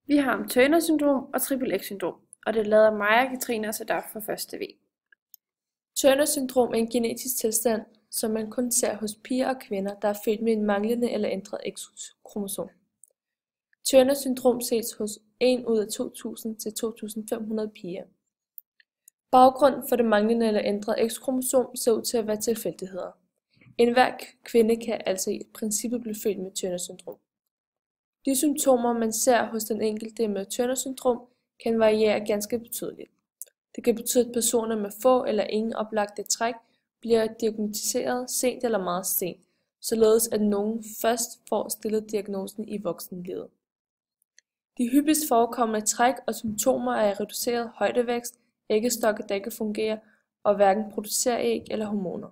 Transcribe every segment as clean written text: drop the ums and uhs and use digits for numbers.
Vi har om Turner syndrom og triple X syndrom, og det lader mig og Katrine os derfor for første V. Turner syndrom er en genetisk tilstand, som man kun ser hos piger og kvinder, der er født med en manglende eller ændret X-kromosom. Turner syndrom ses hos 1 ud af 2.000 til 2.500 piger. Baggrunden for det manglende eller ændrede X-kromosom ser ud til at være tilfældigheder. Enhver kvinde kan altså i princippet blive født med Turner syndrom. De symptomer, man ser hos den enkelte med Turner syndrom, kan variere ganske betydeligt. Det kan betyde, at personer med få eller ingen oplagte træk bliver diagnosticeret sent eller meget sent, således at nogen først får stillet diagnosen i voksenlivet. De hyppigst forekommende træk og symptomer er reduceret højdevækst, æggestokke, der ikke fungerer og hverken producerer æg eller hormoner.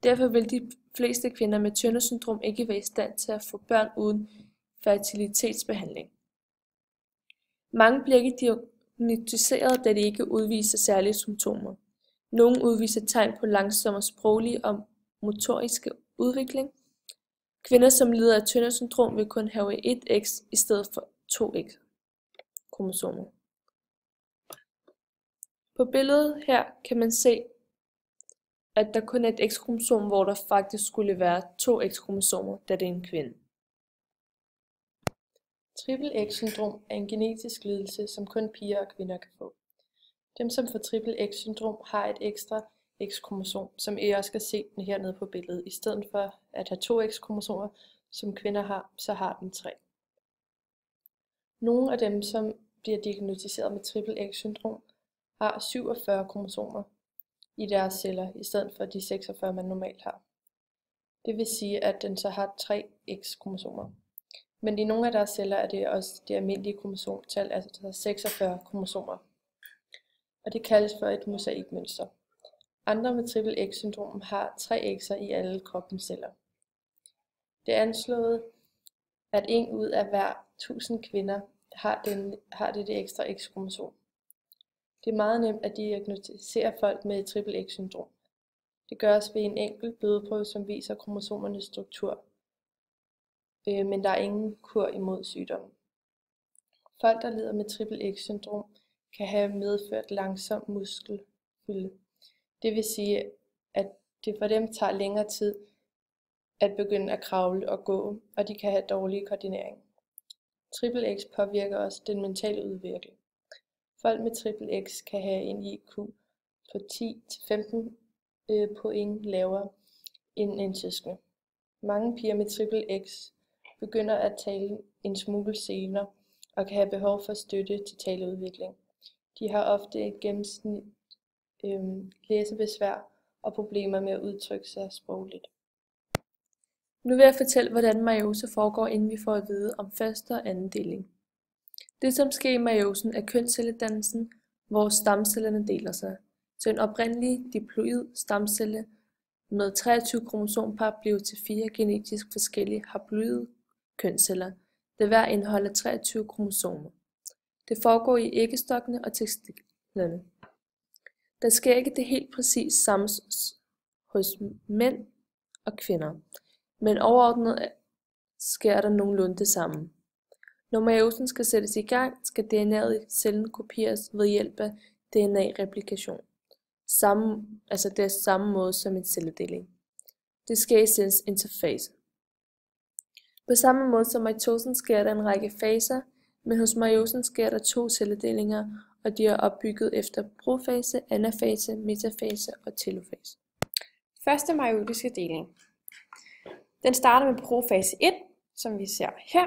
Derfor vil de fleste kvinder med Turner syndrom ikke være i stand til at få børn uden fertilitetsbehandling. Mange bliver ikke diagnosticeret, da de ikke udviser særlige symptomer. Nogle udviser tegn på langsommere sproglig og motoriske udvikling. Kvinder, som lider af Turner syndrom, vil kun have et X i stedet for 2 X-kromosomer. På billedet her kan man se, at der kun er et X-kromosom, hvor der faktisk skulle være 2 X-kromosomer, da det er en kvinde. Triple X-syndrom er en genetisk lidelse, som kun piger og kvinder kan få. Dem, som får triple X-syndrom, har et ekstra X-kromosom, som I også kan se hernede på billedet. I stedet for at have 2 X-kromosomer, som kvinder har, så har den 3. Nogle af dem, som bliver diagnosticeret med triple X-syndrom, har 47 kromosomer i deres celler, i stedet for de 46, man normalt har. Det vil sige, at den så har 3 X-kromosomer. Men i nogle af deres celler er det også det almindelige kromosomtal, altså der er 46 kromosomer. Og det kaldes for et mosaikmønster. Andre med triple X-syndrom har 3 X'er i alle kroppens celler. Det er anslået, at 1 ud af hver 1000 kvinder har det ekstra X-kromosom. Det er meget nemt at diagnosticere folk med triple X-syndrom. Det gøres ved en enkelt blodprøve, som viser kromosomernes struktur. Men der er ingen kur imod sygdommen. Folk, der lider med triple X-syndrom, kan have medført langsom muskelfylde. Det vil sige, at det for dem tager længere tid at begynde at kravle og gå, og de kan have dårlig koordinering. Triple X påvirker også den mentale udvikling. Folk med triple X kan have en IQ på 10-15 point lavere end en søskende. Mange piger med triple X begynder at tale en smule senere og kan have behov for støtte til taleudvikling. De har ofte et gennemsnit læsebesvær og problemer med at udtrykke sig sprogligt. Nu vil jeg fortælle, hvordan meiose foregår, inden vi får at vide om første og anden deling. Det, som sker i meiosen, er kønscelledannelsen, hvor stamcellerne deler sig. Så en oprindelig diploid stamcelle med 23 kromosompar bliver til 4 genetisk forskellige haploide kønsceller, der hver indeholder 23 kromosomer. Det foregår i æggestokkene og testiklerne. Der sker ikke det helt præcis samme hos mænd og kvinder, men overordnet sker der nogenlunde det samme. Når meiosen skal sættes i gang, skal DNA'et i cellen kopieres ved hjælp af DNA-replikation. Det er samme måde som en celledeling. Det sker i cellens interfase. På samme måde som mitosen sker der en række faser, men hos meiosen sker der 2 celledelinger, og de er opbygget efter profase, anafase, metafase og telofase. Første meiotiske deling. Den starter med profase 1, som vi ser her.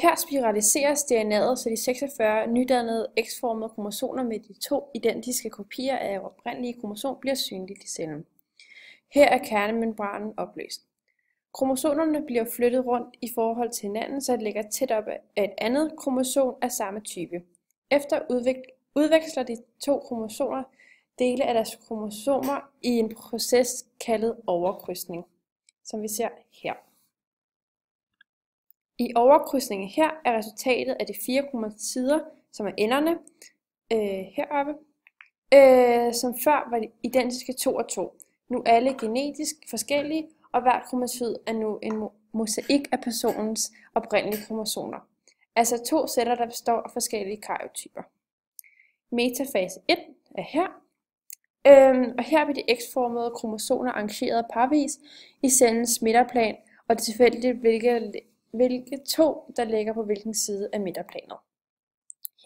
Her spiraliseres DNA'et, så de 46 nydannede X-formede kromosomer med de 2 identiske kopier af oprindelige kromosom bliver synligt i cellen. Her er kernemembranen opløst. Kromosomerne bliver flyttet rundt i forhold til hinanden, så det ligger tæt op af et andet kromosom af samme type. Efter udveksler de 2 kromosomer dele af deres kromosomer i en proces kaldet overkrydsning, som vi ser her. I overkrydsningen her er resultatet af de 4 kromatider, som er enderne heroppe, som før var de identiske 2 og 2. Nu er alle genetisk forskellige, og hvert kromatid er nu en mosaik af personens oprindelige kromosomer. Altså 2 celler, der består af forskellige karyotyper. Metafase 1 er her, og her bliver de X-formede kromosomer arrangeret parvis i cellens midterplan, og det er tilfældigt, hvilke 2, der ligger på hvilken side af midterplanet.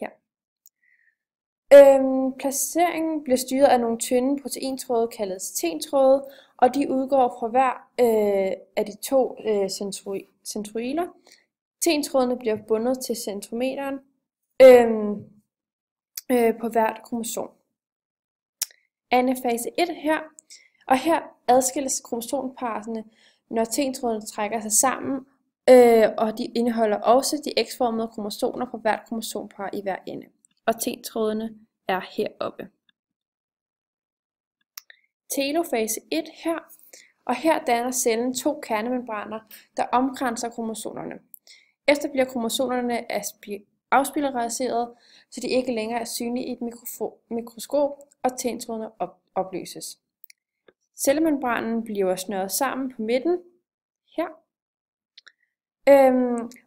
Her. Placeringen bliver styret af nogle tynde proteintråde kaldet stentråde, og de udgår fra hver af de 2 centroiler. Stentrådene bliver bundet til centromeren på hvert kromosom. Anafase 1 her, og her adskilles kromosomparerne, når stentrådene trækker sig sammen, og de indeholder også de X-formede kromosomer på hvert kromosompar i hver ende. Og stentrådene er heroppe. Telofase 1 her, og her danner cellen 2 kernemembraner, der omkranser kromosomerne. Efter bliver kromosomerne afspiraliseret, så de ikke længere er synlige i et mikroskop, og stentrådene opløses. Cellemembranen bliver snøret sammen på midten, her,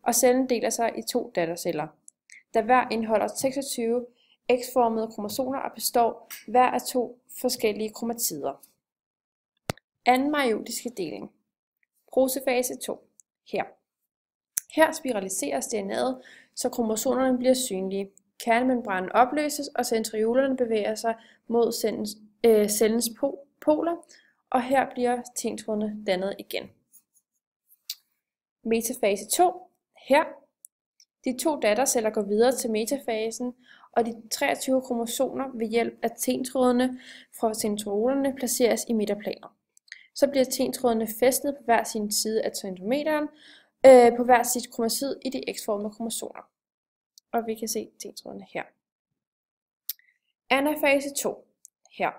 og cellen deler sig i 2 datterceller, der hver indeholder 26 X-formede kromosomer og består hver af 2 forskellige kromatider. Anden meiotiske deling. Prosefase 2. Her. Her spiraliseres DNA'et, så kromosomerne bliver synlige. Kernemembranen opløses, og centriolerne bevæger sig mod cellens poler, og her bliver stentrådene dannet igen. Metafase 2. Her. De 2 datterceller går videre til metafasen, og de 23 kromosomer ved hjælp af stentrådene fra centriolerne placeres i midterplanet. Så bliver stentrådene fæstnet på hver sin side af centromeren, på hver sit kromatid i de X-formede kromosomer. Og vi kan se stentrådene her. Anafase 2. Her.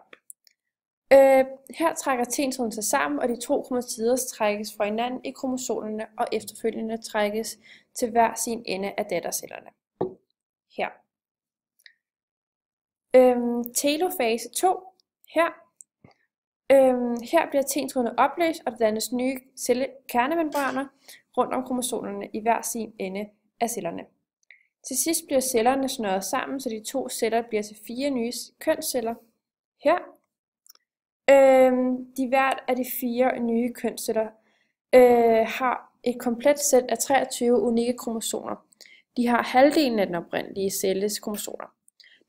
Her trækker stentråden sig sammen, og de 2 kromatider trækkes fra hinanden i kromosomerne, og efterfølgende trækkes til hver sin ende af dattercellerne. Her. Telofase 2. Her. Her bliver stentrådene opløst, og der dannes nye kernemembraner rundt om kromosomerne i hver sin ende af cellerne. Til sidst bliver cellerne snøret sammen, så de 2 celler bliver til 4 nye kønsceller. Her. De hvert af de 4 nye kønsceller har et komplet sæt af 23 unikke kromosomer. De har halvdelen af den oprindelige celles kromosomer.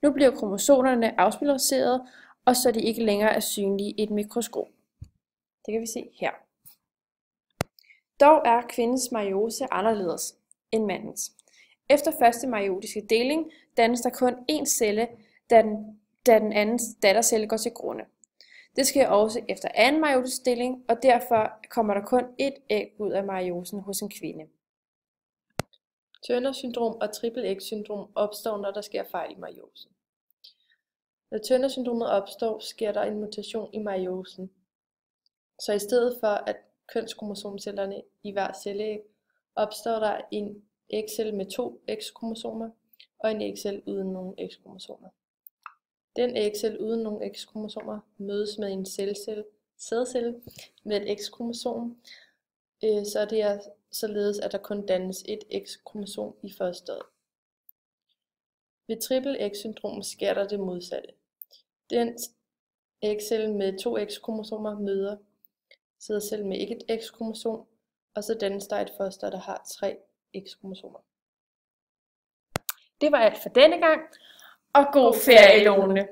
Nu bliver kromosomerne afspiraliseret, og så de ikke længere er synlige i et mikroskop. Det kan vi se her. Dog er kvindens meiose anderledes end mandens. Efter første meiotiske deling dannes der kun én celle, da den anden dattercelle går til grunde. Det sker også efter anden meiotisk deling, og derfor kommer der kun ét æg ud af meiosen hos en kvinde. Turner syndrom og triple X-syndrom opstår, når der sker fejl i meiosen. Når Turner syndromet opstår, sker der en mutation i meiosen. Så i stedet for at kønskromosomcellerne i hver celleæg, opstår der en ægcelle med 2 X-kromosomer og en ægcelle uden nogen X-kromosomer. Den ægcelle uden nogen X-kromosomer mødes med en sædcelle med et X-kromosom, så det er således, at der kun dannes et X-kromosom i fosteret. Ved triple X-syndrom sker der det modsatte. Den ægcelle med 2 X-kromosomer møder sædcelle med ikke et X-kromosom, og så dannes der et foster, der har 3 X-kromosomer. Det var alt for denne gang, og god ferie, Lone!